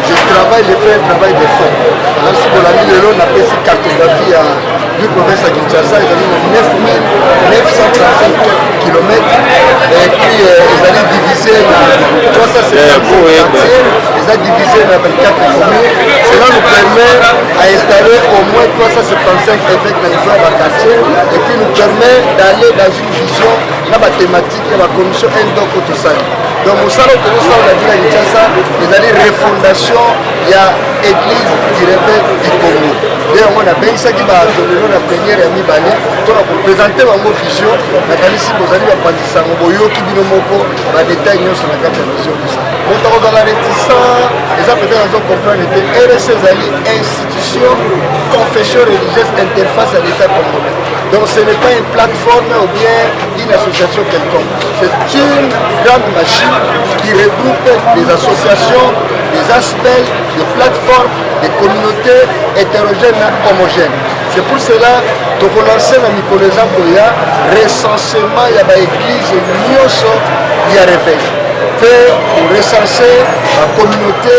je travaille, je fais un travail de fond. Alors si pour la ville on appelle cette cartographie à la province à Kinshasa, ils ont 935 km et puis ils allaient diviser dans 350 quartiers, ils ont divisé dans 24 communes. Cela nous permet d'installer au moins 375 évêques dans les autres quartiers et puis nous permet d'aller dans une vision dans la thématique de la commission Ndoko Tosali. Donc au salon de la ville à Kinshasa, ils allaient refondation, il y a église du réveil du Congo. D'ailleurs, on a bien ça qui va donner la première amie Bani pour présenter ma vision. La qualité vous allez apprendre ça, mon boyo qui dit le mot pour la détail sur la carte de vision. On a dans la réticence, les gens peut-être comprendre que RSC Zali, institution, confession religieuse, interface à l'État congolais. Donc ce n'est pas une plateforme ou bien une association quelconque. C'est une grande machine qui regroupe des associations, des aspects, des plateformes, des communautés hétérogènes et homogènes. C'est pour cela que nous lançons dans Nicolas Boya recensement de l'église il y a réveil. Pour recenser la communauté,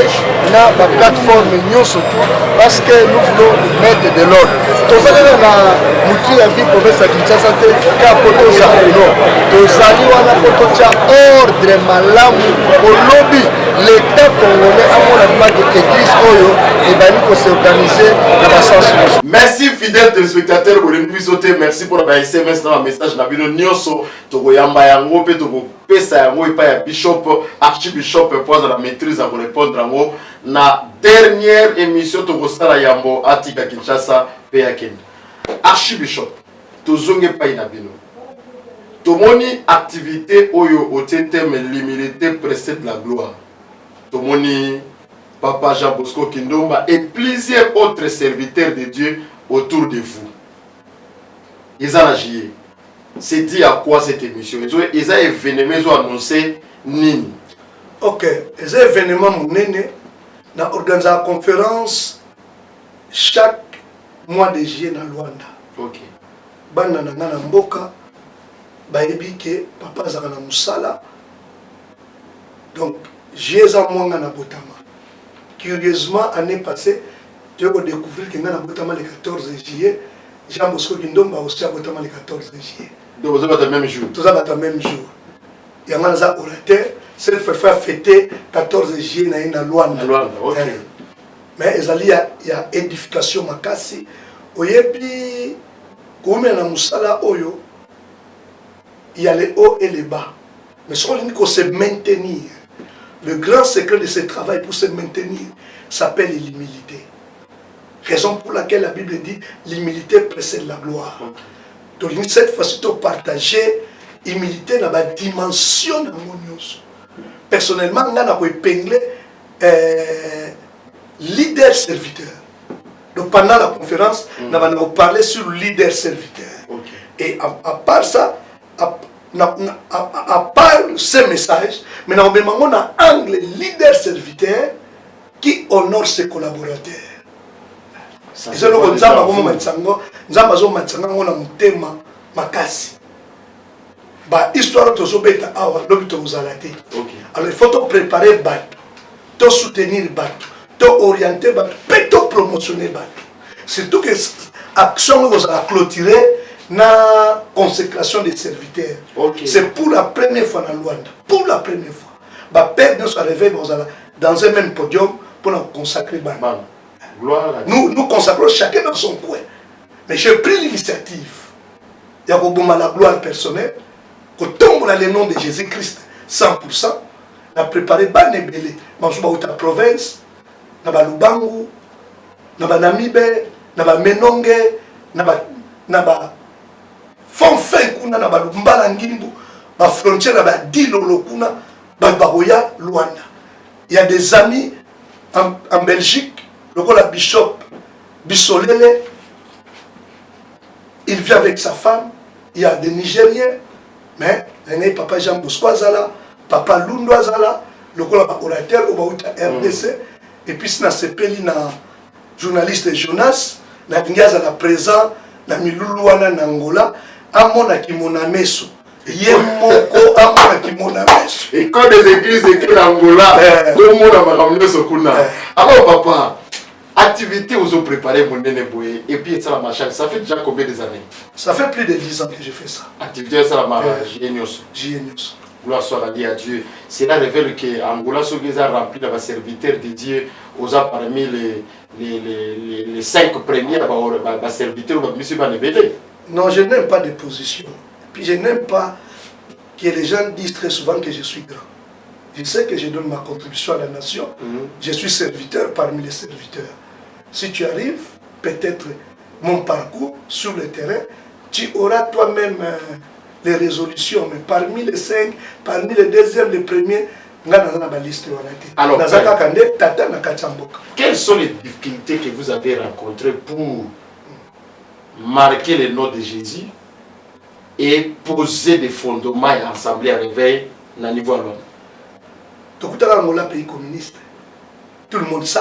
la plateforme surtout, parce que nous voulons mettre de l'ordre. Tous les gens qui ont vu province à Kinshasa, ordre malamu au lobby l'État congolais à mon avis de l'église Oyo et va s'organiser dans la sens. Merci fidèles téléspectateurs, merci pour la SMS dans le message Nabino Nyoso, Togoyamba Yango, Pesa Yango et pas Bishop, Archibishop, pour la maîtrise à vous répondre à moi. Na dernière émission Togosala Yambo, Atika Kinshasa, Peyaken. Archibishop, Tozonge Painabino. Tomoni activité Oyo au thème l'humilité précède la gloire. Tomoni Papa Jean Bosco Kindomba et plusieurs autres serviteurs de Dieu autour de vous. Ils ont agi. C'est dit à quoi cette émission? Ils ont événement, ils ont annoncé Nini. Ok, les événements monene na organiser la conférence chaque mois de juillet dans Luanda. Ok. Bana na ngana mboka bayebi ke papa zaka na musala. Donc juillet za mwanga na botama. Curieusement année passée, tu as découvert que ngana botama le 14 juillet, Jean Bosco Kindomba aussi a botama le 14 juillet. Donc vous avez le même jour. Tous avez le même jour. Il y a un orateur, c'est le fait fêter 14 juillet na Luanda. Ok. Mais il y a édification makasi. Oyebi comme na musala oyo, il y a les hauts et les bas. Mais ce qu'on dit qu'on se maintenir. Le grand secret de ce travail pour se maintenir s'appelle l'humilité. Raison pour laquelle la Bible dit l'humilité précède la gloire. Donc cette fois-ci, tu partager l'humilité dans la dimension de mon use. Personnellement, on a épinglé leader serviteur. Donc pendant la conférence, on a parlé sur le leader serviteur. Et à part ça, à part ce message, mais on a un angle leader serviteur qui honore ses collaborateurs. Alors il faut te préparer bateau, te soutenir bateau, te orienter bateau, te promotionner bateau. Surtout que l'action que vous allez clôturer la consécration des serviteurs. C'est pour la première fois dans Luanda. Pour la première fois. Père nous arrivé dans un même podium pour nous consacrer bateau. Nous consacrons chacun dans son coin. Mais j'ai pris l'initiative. Il y a la gloire personnelle. Quand on a le nom de Jésus-Christ 100%, on a préparé Bané Belé. Dans la province, dans la Lubangu, dans la Namibe, dans la Menongue, dans la Fonfen, dans la Lumbalangimbu, dans la frontière, dans la Dilolo, dans la Baroya, Luanda. Il y a des amis en Belgique. Le bishop Bissolele, il vit avec sa femme. Il y a des Nigériens, mais il y a papa Jean Bosco Azala, Papa Lundo Azala, le collaborateur au RDC, et puis si na sepeli na journaliste Jonas, na Kingaza la présent, na Miluluana na Angola, amona ki monameso. Yemoko amona ki monameso. Et quand des églises écrites en Angola, tout le monde a ramené ce coup là. Alors papa, activité aux autres préparées mon nene boye et puis ça la machin, ça fait déjà combien des années? Ça fait plus de 10 ans que j'ai fait ça. Activité ça la marche, génios. Génios. Gloire soit à Dieu. Cela révèle que Angola a rempli de serviteurs de Dieu aux parmi les 5 premiers serviteurs de M. Banebele. Non, je n'aime pas de position. Puis je n'aime pas que les gens disent très souvent que je suis grand. Je sais que je donne ma contribution à la nation. Je suis serviteur parmi les serviteurs. Si tu arrives, peut-être mon parcours sur le terrain, tu auras toi-même les résolutions. Mais parmi les 5, parmi les deuxièmes, les premiers, alors, quelles sont les difficultés que vous avez rencontrées pour marquer le nom de Jésus et poser des fondements et assembler à réveil à niveau à l'homme? Angola, pays communiste. Tout le monde sait.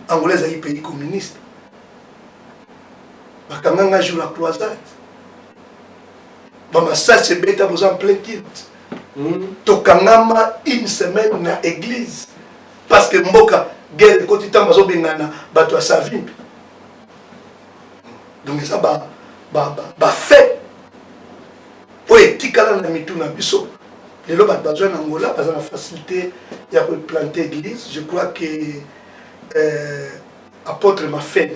Angola est un pays communiste. Bakanganga joue la croisade. Ça c'est bête à vous en plein kit. Tokangama une semaine na église. Parce que Mboka, guerre, quand il t'a mazo bengana, bato à sa vie. Donc ça fait. Oui, tikala na mitu na biso. Les lois besoin d'Angola, parce la facilité, il y a planter église. Je crois que apôtre m'a fait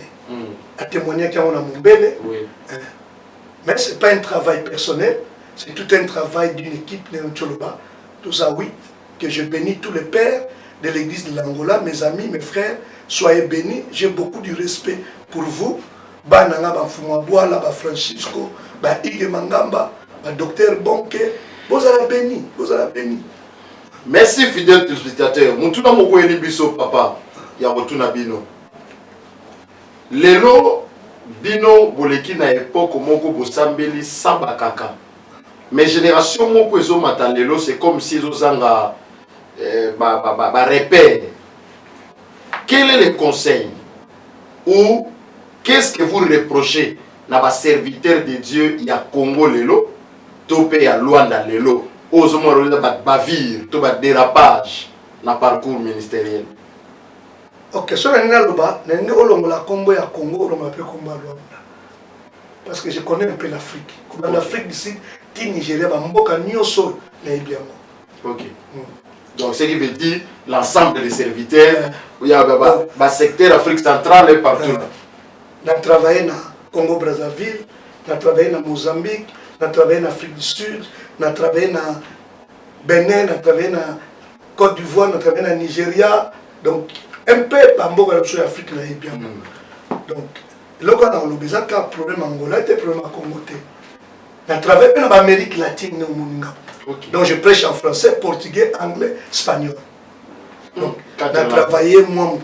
a témoigné qu'il y a un Moubele. Mais ce n'est pas un travail personnel, c'est tout un travail d'une équipe de Ncholoba, tous à 8, que je bénis tous les pères de l'église de l'Angola, mes amis, mes frères, soyez bénis. J'ai beaucoup de respect pour vous. Bananga Bafumabouala, Ba Francisco, Ba Ige Mangamba, Ba Docteur Bonke. Vous allez béni, vous allez béni. Merci fidèle téléspectateur. Moutuna moko elibiso papa ya rotuna bino. Lelo bino boleki na époque moko bosambeli samba kaka. Mais génération moko ezo mata lelo c'est comme si ezo zanga repère. Quel est le conseil ou qu'est-ce que vous reprochez na ba serviteur de Dieu ya Congo lelo? Topé à Luanda lelo, osons bavir, tout bas dérapage dans le parcours ministériel. Ok, sur la Naloba, la Congo ya Congo, on m'appelle Comba Luanda. Parce que je connais un peu l'Afrique. Comme l'Afrique du Sud, ti Nigeria, Mboka Nyoso, Naibiamo. Ok. Donc, ce qui veut dire l'ensemble des serviteurs, il y a le secteur Afrique centrale et partout. On a travaillé dans Congo-Brazzaville, on a travaillé dans Mozambique. On a travaillé en Afrique du Sud, on a travaillé en Bénin, on a travaillé en Côte d'Ivoire, on a travaillé en Nigeria. Donc, un peu par rapport à l'Afrique, bien. Donc, là, on a un problème en Angola, un problème en Congo. On a travaillé en Amérique latine. Donc, je prêche en français, portugais, anglais, espagnol. Donc, on a travaillé, moi,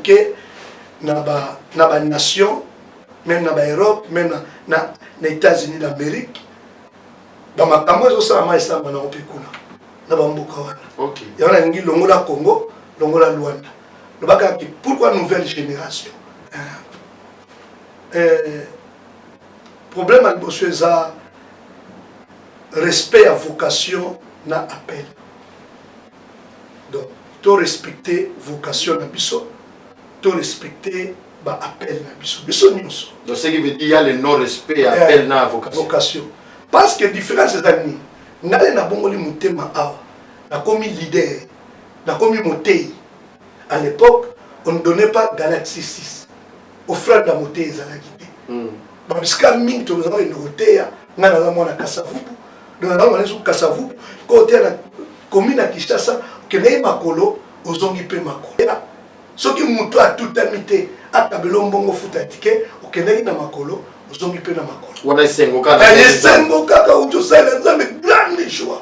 dans la nation, même dans l'Europe, même dans les États-Unis d'Amérique. Dans ma campagne, ça m'a été na opekuna na bamboka wana. OK. Ya wana ngi longola Congo, longola Luanda. Le baka pourquoi nouvelle génération? Problème à monsieur ça respect à vocation na appel. Donc, to respecter vocation na biso, to respecter ba appel na biso. Biso nyonso. Donc ce qui veut dire il y a le non respect appel na vocation. Parce que différence c'est années, n'allez na bongoli mutema awa, na komi leader, na komi motei. À l'époque, on ne donnait pas Galaxy 6 aux frères de la motei zalakité. Babiska ming to zama inotea, ngana zama na Kasavubu, na zama na Kasavubu, côté na commune à Kinshasa, kenei makolo, ozongi pe makolo. Ce qui muto a tout amité, a tabelo mbongo futa ticket, kenei na makolo. Zongi pe na makolo. Wana sengoka. Sengoka ka uto sala nzambe grande joie.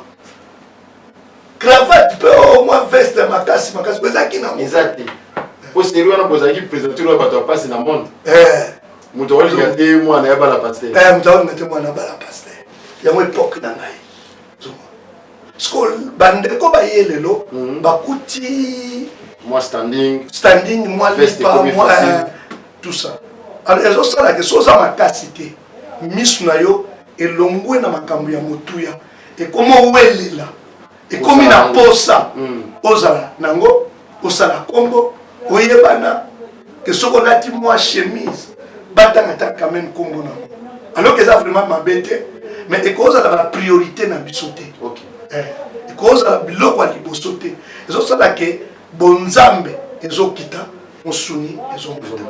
Cravate pe au moins veste makasi bezaki na. Exact. Pour sérieux na bozaki présenter le bateau passe dans monde. Muto wali gate moi na yaba la pasteur. Muto wali gate moi na ba la pasteur. Ya mo époque na ngai. bandeko bayelelo bakuti moi standing moi lipa moi tout ça alors ezosala ke soza makasi te misu na yo elongwe na makambo ya motuya ekoma welela ekomi na posa ozala nango osala kombo oyebana que soko lati moi chemise batanga ta quand même kombo nango alors que ça vraiment mabete mais ekozala la priorité na biso te ekozala biloko ya liboso te ezosala ke bonzambe ezokita mosuni ezokita.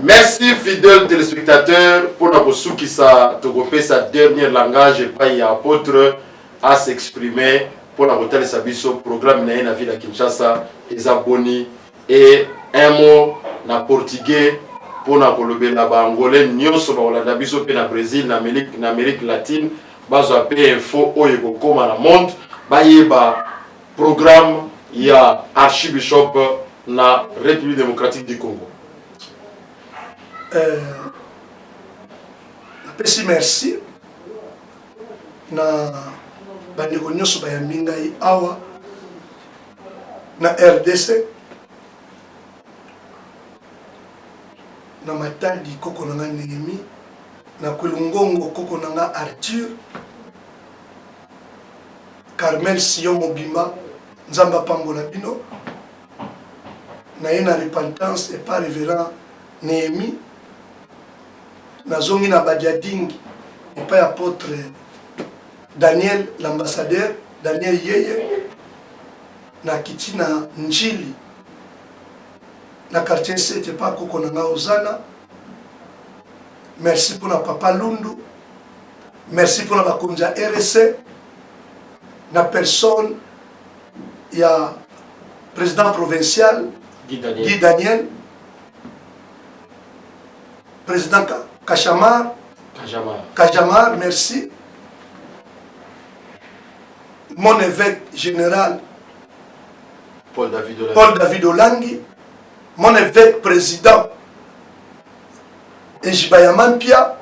Merci fidèles téléspectateurs pour notre soukisa togopé sa dernier langage et pas y a apôtre à s'exprimer pour la hôtel Sabiso programme na la ville de Kinshasa les abonnés et un mot na portugais pour na kolobé na angolais nyonso ba Hollanda biso pe na Brésil na Amérique latine bazo apé info oyo kokoma na monde ba yeba programme ya archibishop na République démocratique du Congo. Napesi merci na bandeko nyonso bayambi ngai awa na RDC na Matadi koko na nga Néhémie na Kwelungongo koko na nga Arthur Carmel Sion Mobimba Nzamba Pambola bino na ye na repentance et par révérend Néhémie nazongi na Badiadingi et pas apôtre Daniel l'ambassadeur Daniel Yeye na kiti na Njili na quartier c'était pas koko na Ozana. Merci pour la papa Lundu, merci pour la bakonja RSC na personne il y a président provincial Guy Daniel président Kajamar, merci. Mon évêque général Paul David Olangi, mon évêque président Ejibayaman Pia,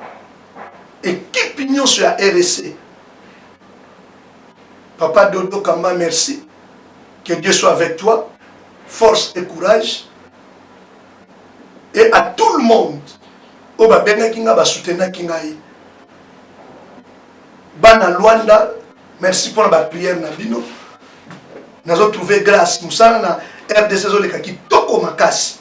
équipe union sur la RSC. Papa Dodo Kamba, merci. Que Dieu soit avec toi, force et courage. Et à tout le monde. Oba benga kinga ba soutena kinga yi. Bana Luanda, merci pour la prière na bino. Nazo trouvé grâce musana na RDC zo leka kitoko makasi.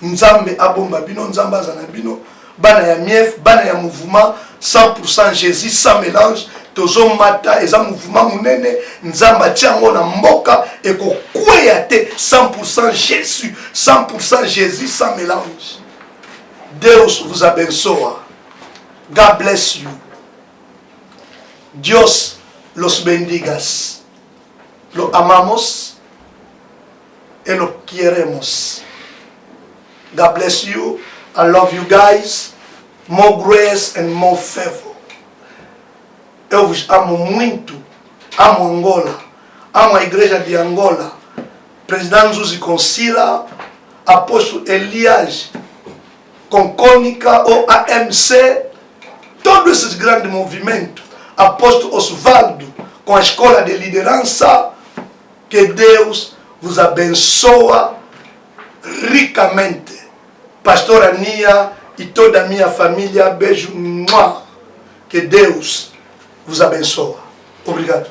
Nzambe abomba bino, nzamba azana bino. Bana ya mief, bana ya mouvement 100% Jésus sans mélange. Tozo mata eza mouvement munene nzamba tiango na mboka et ko kweya te 100% Jésus, 100% Jésus sans mélange. Deus vous abençoa. God bless you. Dios los bendigas. Lo amamos y lo queremos. God bless you. I love you guys. More grace and more favor. Eu vos amo muito. Amo Angola. Amo a igreja de Angola. Presidente Zuzi Consila. Apóstolo Elias. Concônica ou AMC, todos esses grandes movimentos, apóstolo Osvaldo, com a escola de liderança, que Deus vos abençoa ricamente. Pastora Nia e toda a minha família, beijo, que Deus vos abençoa. Obrigado.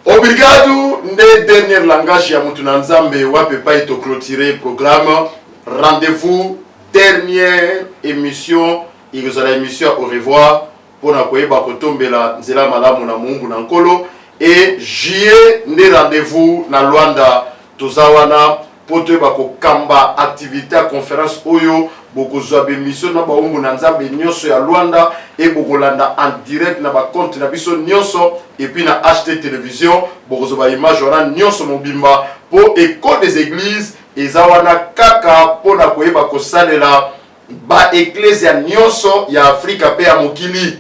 Obrigado. Ne dernier langage ya mutu na nzambe wape pa ito clôturer programme. Rendez-vous dernière émission, il y a l'émission au revoir pour na koyeba kotombela nzela malamu na mungu na nkolo et juillet ne rendez-vous na Luanda tozawana pour toyeba ko kamba activité à conférence oyo bokozwa émission na baumbu na nzambe nyonso ya Luanda et bokolanda en direct na ba compte na biso nyonso et puis na HT télévision bokozwa image wana nyonso mobimba pour école des églises ezawana kaka pona koyeba kosalela ba ecclesia nyonso ya Afrika pe ya mokili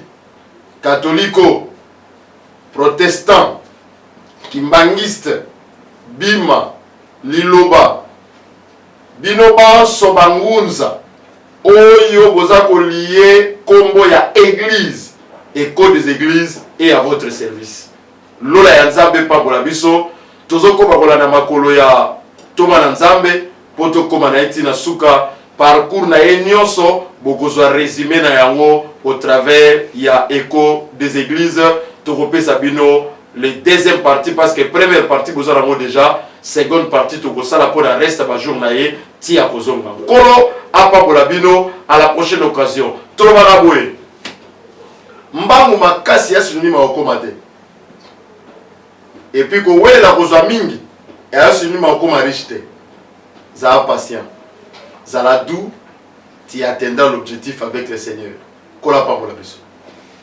katoliko protestant kimbangiste bima liloba binoba sobangunza oyo boza kolié kombo ya église école des églises et à votre service. lola ya nzambe pambola biso tozokoma kolanda makolo ya toma na nzambe po tokoma na ye ntina suka parcours na ye nyonso bokozwa résumé na yango au travers ya écho des églises tokopesa bino le deuxième partie parce que première partie bozwa nango déjà seconde partie tokosala mpo na reste bajour na ye ti ya kozonga nkolo apambola bino à la prochaine occasion tolobaka boye mbangu makasi ya sunima okoma te et puis kowelela kozwa mingi ya sunima okoma riche te zala patient zala doux tu atteindras l'objectif avec le Seigneur kola pambola biso